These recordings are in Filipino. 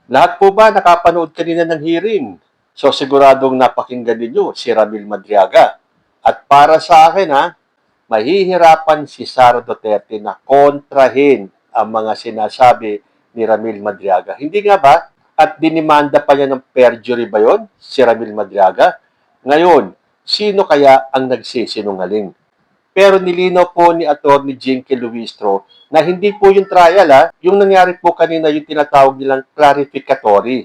Lahat po ba nakapanood kanina ng hearing? So siguradong napakinggan ninyo si Ramil Madriaga. At para sa akin mahihirapan si Sara Duterte na kontrahin ang mga sinasabi ni Ramil Madriaga. Hindi nga ba? At dinimanda pa niya ng perjury ba yon, si Ramil Madriaga? Ngayon, sino kaya ang nagsisinungaling? Pero nilinaw po ni Atty. Jinky Luistro na hindi po yung trial yung nangyari po kanina yung tinatawag nilang clarificatory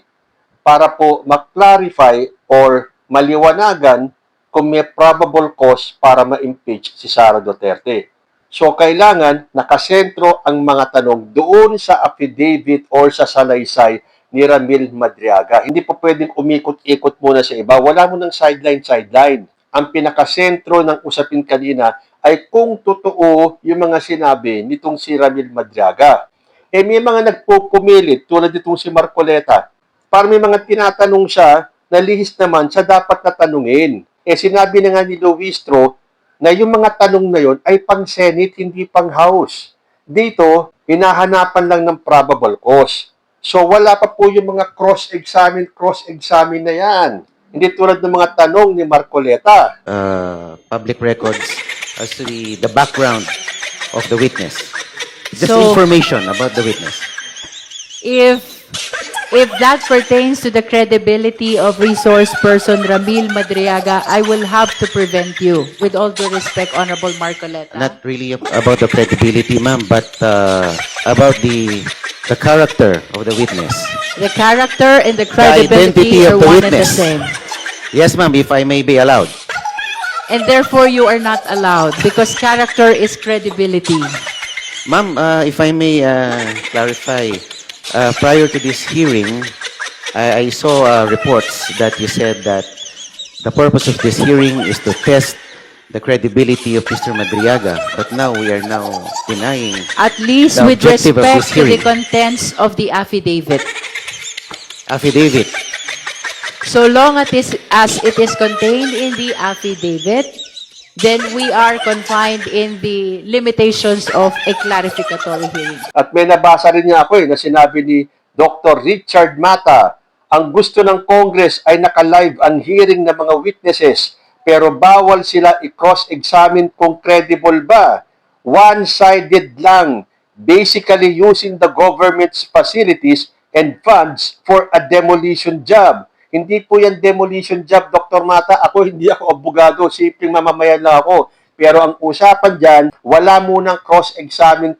para po ma-clarify or maliwanagan kung may probable cause para ma-impeach si Sara Duterte. So, kailangan nakasentro ang mga tanong doon sa affidavit or sa salaysay ni Ramil Madriaga. Hindi po pwedeng umikot-ikot muna sa iba. Wala mo ng sideline. Ang pinakasentro ng usapin kanina ay kung totoo yung mga sinabi nitong si Ramil Madriaga. May mga nagpupumilit tulad itong si Marcoleta. Para may mga tinatanong siya na lihis naman sa dapat na tanungin. Sinabi na nga ni Luistro na yung mga tanong na yon ay pang Senate, hindi pang House. Dito, hinahanapan lang ng probable cause. So, wala pa po yung mga cross-examine na yan. Hindi tulad ng mga tanong ni Marcoleta. Public records as to the background of the witness. Just So- information about the witness. If that pertains to the credibility of resource person Ramil Madriaga, I will have to prevent you. With all due respect, Honorable Marcoleta. Not really about the credibility, ma'am, but about the character of the witness. The character and the identity credibility are of the one and the witness. same. Yes, ma'am, if I may be allowed. And therefore, you are not allowed because character is credibility. Ma'am, if I may clarify, prior to this hearing, I saw reports that you said that the purpose of this hearing is to test the credibility of Mr. Madriaga, but now we are now denying. At least The with objective of respect this to the hearing. contents of the affidavit. Affidavit. So long as it is contained in the affidavit, then we are confined in the limitations of a clarificatory hearing. At may nabasa rin niya ako na sinabi ni Dr. Richard Mata, ang gusto ng Congress ay naka-live ang hearing ng mga witnesses pero bawal sila i-cross-examine kung credible ba. One-sided lang, basically using the government's facilities and funds for a demolition job. Hindi po yan demolition job, Dr. Mata. Hindi ako abogado, simpleng mamamayan lang ako. Pero ang usapan dyan, wala munang cross-examine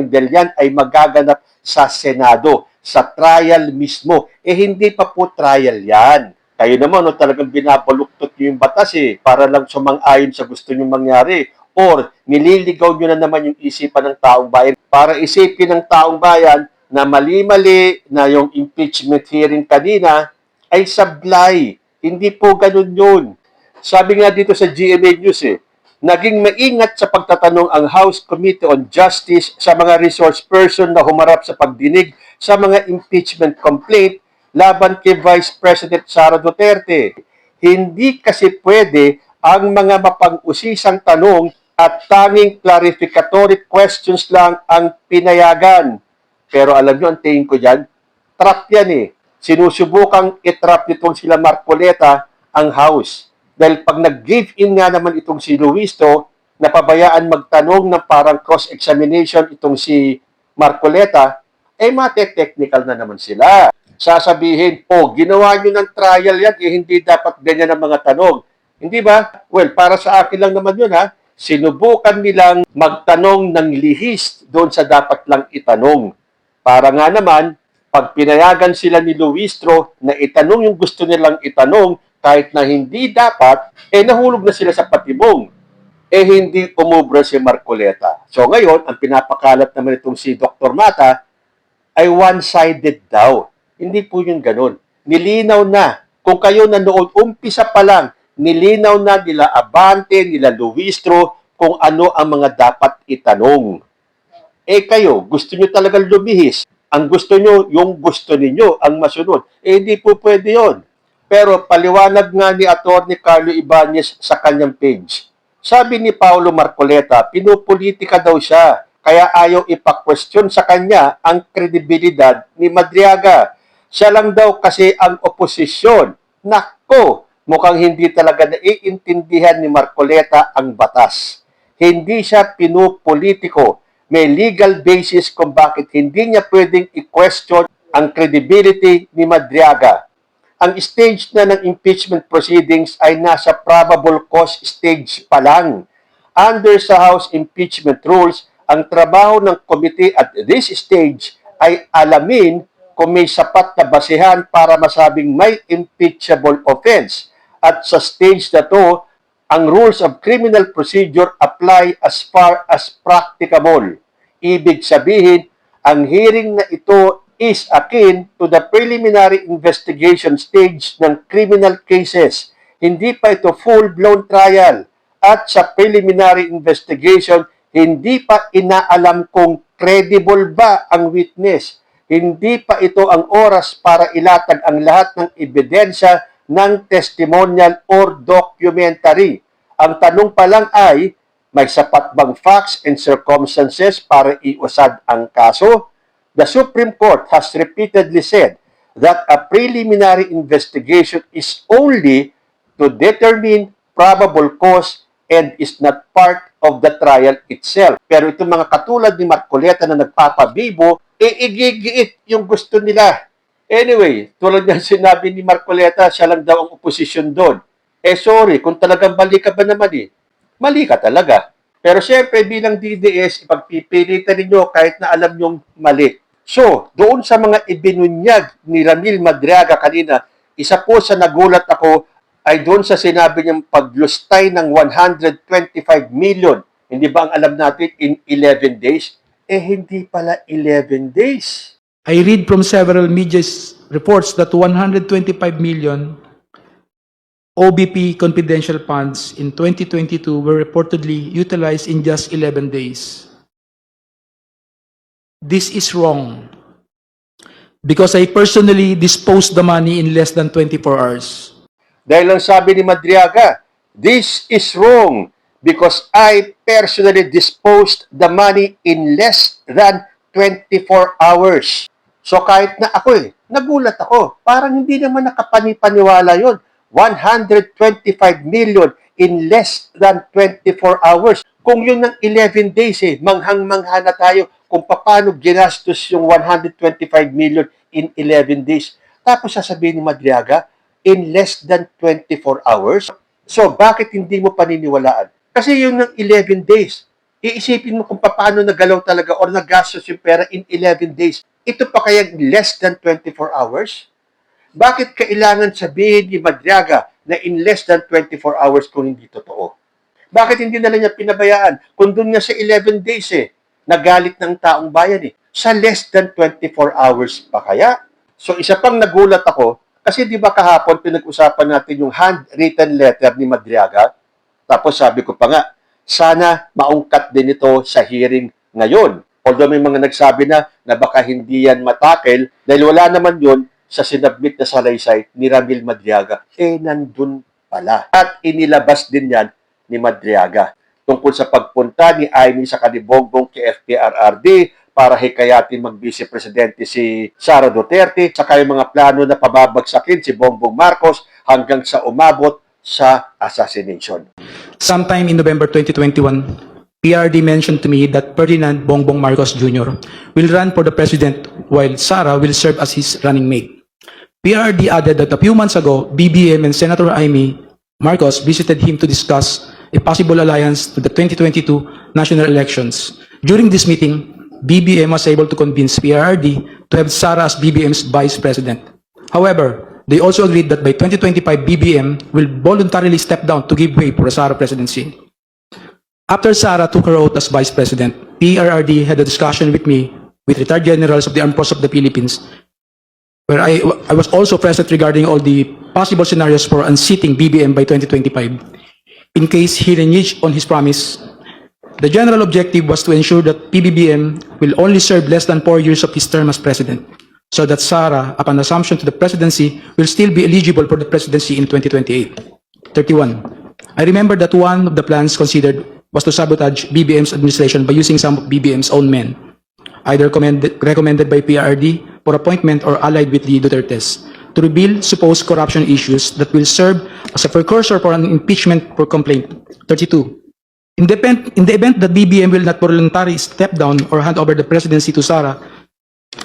dahil yan ay magaganap sa Senado, sa trial mismo. Hindi pa po trial yan. Kayo naman, talagang binabaluktot nyo yung batas para lang sumang-ayon sa gusto nyo mangyari. Or nililigaw nyo na naman yung isipan ng taong bayan para isipin ng taong bayan na mali-mali na yung impeachment hearing kanina ay sablay. Hindi po ganun yun. Sabi nga dito sa GMA News naging maingat sa pagtatanong ang House Committee on Justice sa mga resource person na humarap sa pagdinig sa mga impeachment complaint laban kay Vice President Sara Duterte. Hindi kasi pwede ang mga mapang-usisang tanong at tanging clarificatory questions lang ang pinayagan. Pero alam nyo, ang tingin ko dyan, trap yan Sinusubukang itrap nitong sila Marcoleta ang House. Dahil pag nag-give in nga naman itong si Luistro, napabayaan magtanong ng parang cross-examination itong si Marcoleta, mate-technical na naman sila. Sasabihin, ginawa nyo ng trial yan, hindi dapat ganyan ang mga tanong. Hindi ba? Well, para sa akin lang naman yun Sinubukan nilang magtanong ng lihis doon sa dapat lang itanong. Para nga naman, pag pinayagan sila ni Luistro na itanong yung gusto nilang itanong, kahit na hindi dapat, nahulog na sila sa patibong. Hindi umubra si Marcoleta. So ngayon, ang pinapakalat naman itong si Dr. Mata ay one-sided daw. Hindi po yung ganun. Nilinaw na. Kung kayo nanood, umpisa pa lang, nilinaw na nila Abante, nila Luistro, kung ano ang mga dapat itanong. Kayo, gusto nyo talagang lumihis. Ang gusto nyo, yung gusto ninyo, ang masunod. Hindi po pwede yun. Pero paliwanag nga ni Atty. Carlo Ibanez sa kanyang page. Sabi ni Paolo Marcoleta, pinupolitika daw siya, kaya ayaw ipa-question sa kanya ang kredibilidad ni Madriaga. Siya lang daw kasi ang oposisyon. Nako, mukhang hindi talaga naiintindihan ni Marcoleta ang batas. Hindi siya pinupolitiko. May legal basis kung bakit hindi niya pwedeng i-question ang credibility ni Madriaga. Ang stage na ng impeachment proceedings ay nasa probable cause stage pa lang. Under sa House impeachment rules, ang trabaho ng committee at this stage ay alamin kung may sapat na basehan para masabing may impeachable offense. At sa stage na to, ang rules of criminal procedure apply as far as practicable. Ibig sabihin, ang hearing na ito is akin to the preliminary investigation stage ng criminal cases. Hindi pa ito full-blown trial. At sa preliminary investigation, hindi pa inaalam kung credible ba ang witness. Hindi pa ito ang oras para ilatag ang lahat ng ebidensya ng testimonial or documentary. Ang tanong pa lang ay, may sapat bang facts and circumstances para iusad ang kaso? The Supreme Court has repeatedly said that a preliminary investigation is only to determine probable cause and is not part of the trial itself. Pero itong mga katulad ni Marcoleta na nagpapabibo, igigiit yung gusto nila. Anyway, tulad ng sinabi ni Marcoleta, siya lang daw ang oposisyon doon. Sorry, kung talagang mali ka ba naman mali ka talaga. Pero siyempre, bilang DDS, ipagpipilitan ninyo kahit na alam nyong mali. So, doon sa mga ibinunyag ni Ramil Madriaga kanina, isa po sa nagulat ako ay doon sa sinabi niyang paglustay ng 125 million. Hindi ba ang alam natin in 11 days? Hindi pala 11 days. I read from several media reports that 125 million OBP confidential funds in 2022 were reportedly utilized in just 11 days. This is wrong because I personally disposed the money in less than 24 hours. Dahil ang sabi ni Madriaga, this is wrong because I personally disposed the money in less than 24 hours. So kahit na ako nagulat ako. Parang hindi naman nakapani-paniwala yun. 125 million in less than 24 hours. Kung yun ng 11 days manghang-mangha na tayo kung paano ginastos yung 125 million in 11 days. Tapos sasabihin ni Madriaga, in less than 24 hours. So, bakit hindi mo paniniwalaan? Kasi yung ng 11 days, iisipin mo kung paano nagalaw talaga or nagastos yung pera in 11 days. Ito pa kaya less than 24 hours? Bakit kailangan sabihin ni Madriaga na in less than 24 hours kung hindi totoo? Bakit hindi na lang niya pinabayaan? Kung doon nga sa 11 days nagalit ng taong bayan Sa less than 24 hours pa kaya? So, isa pang nagulat ako, kasi di ba kahapon pinag-usapan natin yung handwritten letter ni Madriaga? Tapos sabi ko pa nga, sana maungkat din ito sa hearing ngayon. Although may mga nagsabi na baka hindi yan matakel dahil wala naman yun sa sinabmit na salaysay ni Ramil Madriaga. Nandun pala. At inilabas din yan ni Madriaga tungkol sa pagpunta ni Amy sa Kanibongbong kay FPRRD para hikayatin mag-vice presidente si Sara Duterte, saka yung mga plano na pababagsakin si Bongbong Marcos hanggang sa umabot sa assassination. Sometime in November 2021, PRD mentioned to me that Ferdinand Bongbong Marcos Jr. will run for the president while Sara will serve as his running mate. PRD added that a few months ago, BBM and Senator Amy Marcos visited him to discuss a possible alliance to the 2022 national elections. During this meeting, BBM was able to convince PRRD to have Sara as BBM's vice president. However, they also agreed that by 2025, BBM will voluntarily step down to give way for a Sara presidency. After Sara took her oath as vice president, PRRD had a discussion with me with retired generals of the Armed Forces of the Philippines, where I was also present regarding all the possible scenarios for unseating BBM by 2025. In case he reneged on his promise, the general objective was to ensure that PBBM will only serve less than 4 years of his term as president, so that Sara, upon assumption to the presidency, will still be eligible for the presidency in 2028. 31. I remember that one of the plans considered was to sabotage BBM's administration by using some of BBM's own men. either recommended by PRD for appointment or allied with the Dutertes, to reveal supposed corruption issues that will serve as a precursor for an impeachment for complaint. 32. In the event that BBM will not voluntarily step down or hand over the presidency to Sara,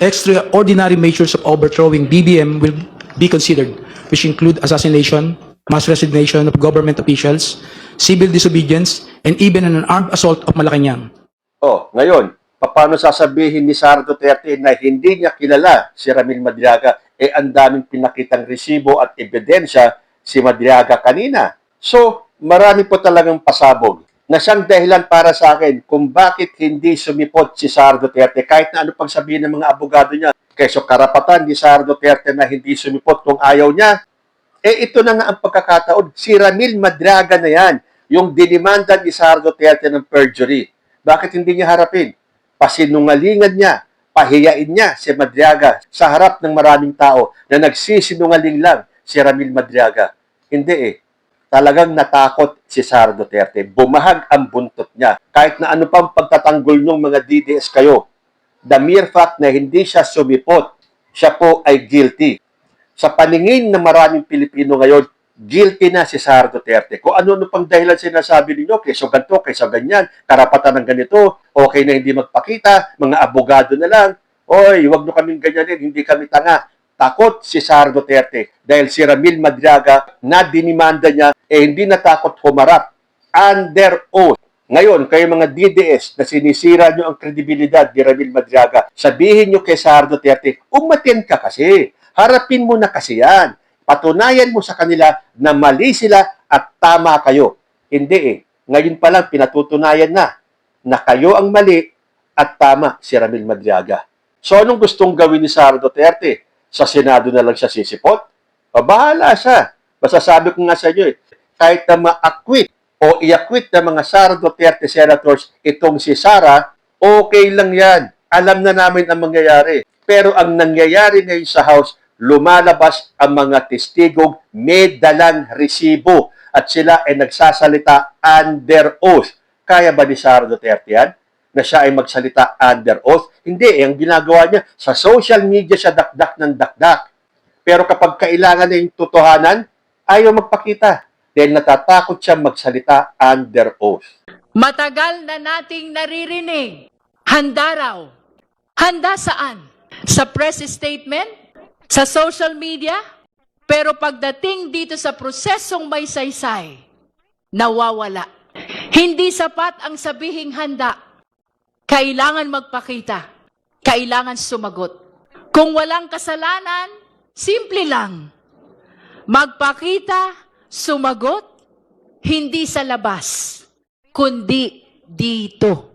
extraordinary measures of overthrowing BBM will be considered, which include assassination, mass resignation of government officials, civil disobedience, and even an armed assault of Malacanang. Oh, ngayon, paano sasabihin ni Sara Duterte na hindi niya kilala si Ramil Madriaga? Ang daming pinakitang resibo at ebidensya si Madriaga kanina. So, marami po talagang pasabog na siyang dahilan para sa akin kung bakit hindi sumipot si Sara Duterte kahit na ano pang sabihin ng mga abogado niya. Kaysa karapatan ni Sara Duterte na hindi sumipot kung ayaw niya. Ito na nga ang pagkakataon. Si Ramil Madriaga na yan, yung dinimanda ni Sara Duterte ng perjury. Bakit hindi niya harapin? Pasinungalingan niya, pahiyain niya si Madriaga sa harap ng maraming tao na nagsisinungaling lang si Ramil Madriaga. Hindi Talagang natakot si Sara Duterte. Bumahag ang buntot niya. Kahit na ano pang pagtatanggol ng mga DDS kayo. The mere fact na hindi siya sumipot, siya po ay guilty. Sa paningin ng maraming Pilipino ngayon, guilty na si Sara Duterte. Kung ano-ano pang dahilan sinasabi ninyo, kaysa ganito, kaysa ganyan, karapatan ng ganito, okay na hindi magpakita, mga abogado na lang, oy, huwag nyo kaming ganyanin, hindi kami tanga. Takot si Sara Duterte dahil si Ramil Madriaga na dinimanda niya hindi natakot humarap under oath. Ngayon, kayo mga DDS na sinisira nyo ang kredibilidad ni Ramil Madriaga, sabihin nyo kay Sara Duterte, umatin ka kasi. Harapin mo na kasi yan. Patunayan mo sa kanila na mali sila at tama kayo. Hindi Ngayon pa lang pinatutunayan na kayo ang mali at tama si Ramil Madriaga. So anong gustong gawin ni Sara Duterte? Sa Senado na lang siya sisipot? Bahala siya. Basta sabi ko nga sa inyo kahit na ma-acquit o i-acquit ng mga Sara Duterte senators itong si Sara, okay lang yan. Alam na namin ang mangyayari. Pero ang nangyayari ngayon sa House, lumalabas ang mga testigong may dalang resibo at sila ay nagsasalita under oath. Kaya ba ni Sara Duterte yan? Na siya ay magsalita under oath? Hindi, ang ginagawa niya, sa social media siya dakdak ng dakdak. Pero kapag kailangan na yung totohanan, ayaw magpakita. Dahil natatakot siya magsalita under oath. Matagal na nating naririnig. Handa raw. Handa saan? Sa press statement? Sa social media? Pero pagdating dito sa prosesong may saysay, nawawala. Hindi sapat ang sabihing handa. Kailangan magpakita. Kailangan sumagot. Kung walang kasalanan, simple lang. Magpakita, sumagot, hindi sa labas, kundi dito.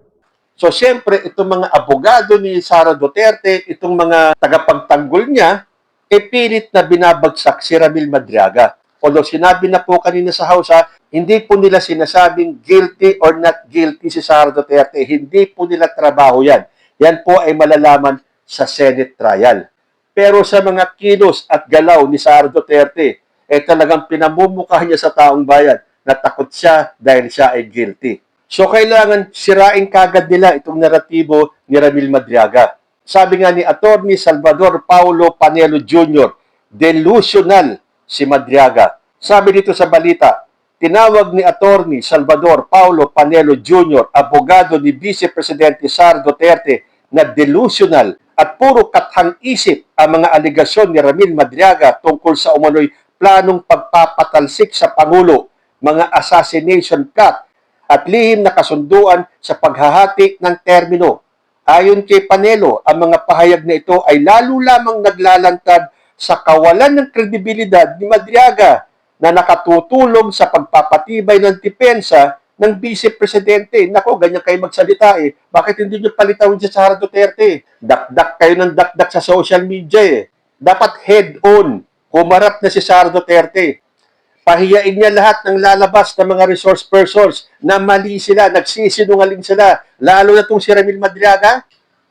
So, siyempre, itong mga abogado ni Sara Duterte, itong mga tagapagtanggol niya, pilit na binabagsak si Ramil Madriaga. Although sinabi na po kanina sa House, hindi po nila sinasabing guilty or not guilty si Sara Duterte. Hindi po nila trabaho yan. Yan po ay malalaman sa Senate trial. Pero sa mga kilos at galaw ni Sara Duterte, talagang pinamumukha niya sa taong bayan na takot siya dahil siya ay guilty. So kailangan sirain kagad nila itong naratibo ni Ramil Madriaga. Sabi nga ni Attorney Salvador Paulo Panelo Jr., delusional si Madriaga. Sabi dito sa balita, tinawag ni Attorney Salvador Paulo Panelo Jr., abogado ni Vice Presidente Sara Duterte, na delusional at puro kathang-isip ang mga aligasyon ni Ramil Madriaga tungkol sa umano'y planong pagpapatalsik sa Pangulo, mga assassination plot, at lihim na kasunduan sa paghahati ng termino. Ayon kay Panelo, ang mga pahayag na ito ay lalo lamang naglalantad sa kawalan ng kredibilidad ni Madriaga na nakatutulong sa pagpapatibay ng depensa ng Vice Presidente. Nako, ganyan kayo magsalita Bakit hindi nyo palitawin si Sara Duterte? Dakdak kayo ng dakdak sa social media Dapat head-on. Humarap na si Sara Duterte. Pahiyain niya lahat ng lalabas ng mga resource persons na mali sila, nagsisinungaling sila. Lalo na itong si Ramil Madriaga.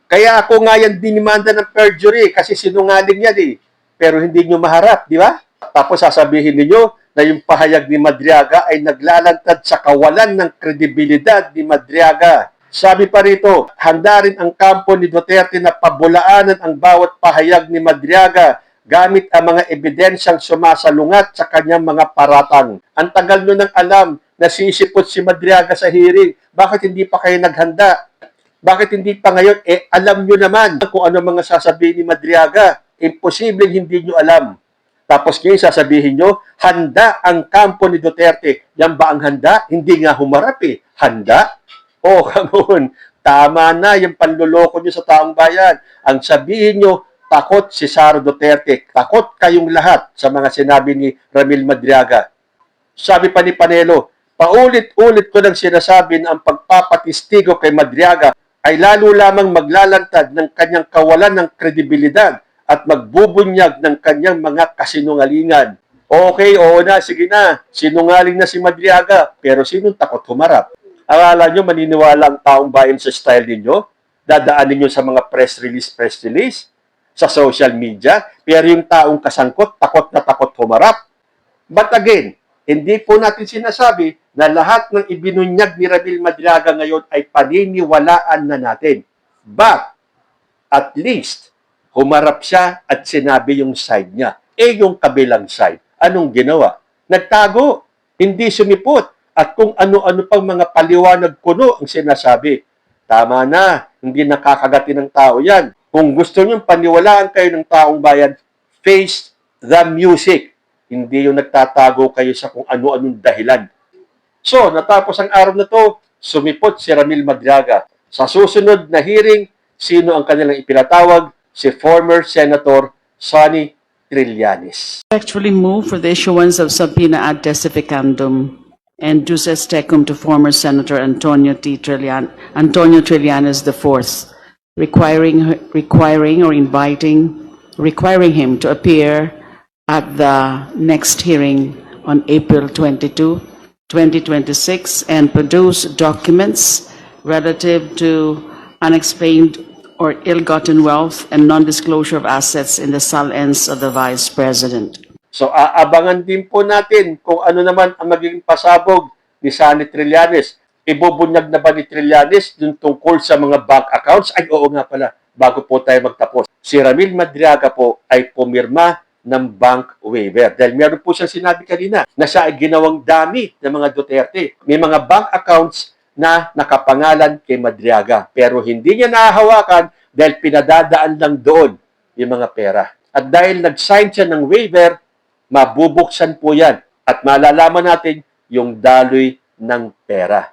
Kaya ako nga yan dinimanda ng perjury kasi sinungaling yan Pero hindi nyo maharap, di ba? Tapos sasabihin niyo na yung pahayag ni Madriaga ay naglalantad sa kawalan ng kredibilidad ni Madriaga. Sabi pa rito, handa rin ang kampo ni Duterte na pabulaanan ang bawat pahayag ni Madriaga gamit ang mga ebidensyang sumasalungat sa kanyang mga paratang. Ang tagal nyo nang alam na sisipot si Madriaga sa hearing. Bakit hindi pa kayo naghanda? Bakit hindi pa ngayon? Alam nyo naman kung ano mga sasabihin ni Madriaga. Imposibleng hindi nyo alam. Tapos ngayon sasabihin nyo, handa ang kampo ni Duterte. Yan ba ang handa? Hindi nga humarap eh. Handa? Oh, come on. Tama na yung panluloko nyo sa taong bayan. Ang sabihin nyo, takot si Sara Duterte. Takot kayong lahat sa mga sinabi ni Ramil Madriaga. Sabi pa ni Panelo, paulit-ulit ko nang sinasabi na ang pagpapatistigo kay Madriaga ay lalo lamang maglalantad ng kanyang kawalan ng kredibilidad at magbubunyag ng kanyang mga kasinungalingan. Okay, oo na, sige na. Sinungaling na si Madriaga, pero sinong takot humarap? Akala nyo maniniwala ang taong bayan sa style ninyo? Dadaanin nyo sa mga press release, sa social media, pero yung taong kasangkot, takot na takot humarap. But again, hindi po natin sinasabi na lahat ng ibinunyag ni Ramil Madriaga ngayon ay paniniwalaan na natin. But, at least, humarap siya at sinabi yung side niya. Yung kabilang side, anong ginawa? Nagtago, hindi sumipot, at kung ano-ano pang mga paliwanag kuno ang sinasabi. Tama na, hindi nakakagati ng tao yan. Kung gusto niyong paniwalaan kayo ng taong bayan, face the music. Hindi yung nagtatago kayo sa kung ano-anong dahilan. So, natapos ang araw na to, sumipot si Ramil Madriaga. Sa susunod na hearing, sino ang kanilang ipinatawag? Si former Senator Sonny Trillanes. Actually move for the issuance of subpoena ad testificandum and duces tecum to former Senator Antonio Trillanes IV, requiring him to appear at the next hearing on April 22, 2026 and produce documents relative to unexplained or ill-gotten wealth and non-disclosure of assets in the salens of the Vice President. So, aabangan din po natin kung ano naman ang magiging pasabog ni Sonny Trillanes. Ibubunyag na ba ni Trillanes yung tungkol sa mga bank accounts? Ay, oo nga pala, bago po tayo magtapos. Si Ramil Madriaga po ay pumirma ng bank waiver. Dahil meron po siyang sinabi kanina na siya ay ginawang dami ng mga Duterte. May mga bank accounts na nakapangalan kay Madriaga. Pero hindi niya nahahawakan dahil pinadadaan lang doon yung mga pera. At dahil nag-sign siya ng waiver, mabubuksan po yan at malalaman natin yung daloy ng pera.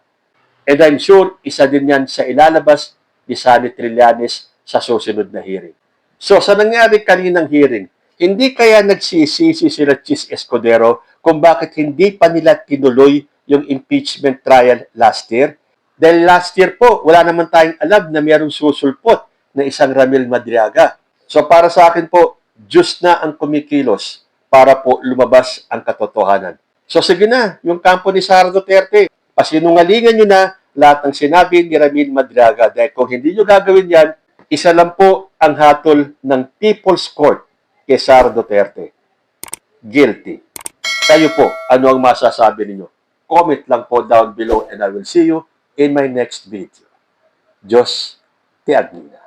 And I'm sure, isa din yan sa ilalabas ni Sonny Trillanes sa susunod na hearing. So, sa nangyari kaninang hearing, hindi kaya nagsisisi sila Chis Escudero kung bakit hindi pa nila tinuloy yung impeachment trial last year? Dahil last year po, wala naman tayong alam na mayroong susulpot na isang Ramil Madriaga. So, para sa akin po, Diyos na ang kumikilos para po lumabas ang katotohanan. So sige na, yung kampo ni Sara Duterte, pasinungalingan nyo na lahat ng sinabi ni Ramil Madriaga. Dahil kung hindi nyo gagawin yan, isa lang po ang hatol ng People's Court kay Sara Duterte. Guilty. Kayo po, ano ang masasabi ninyo? Comment lang po down below and I will see you in my next video. Diyos te agnina.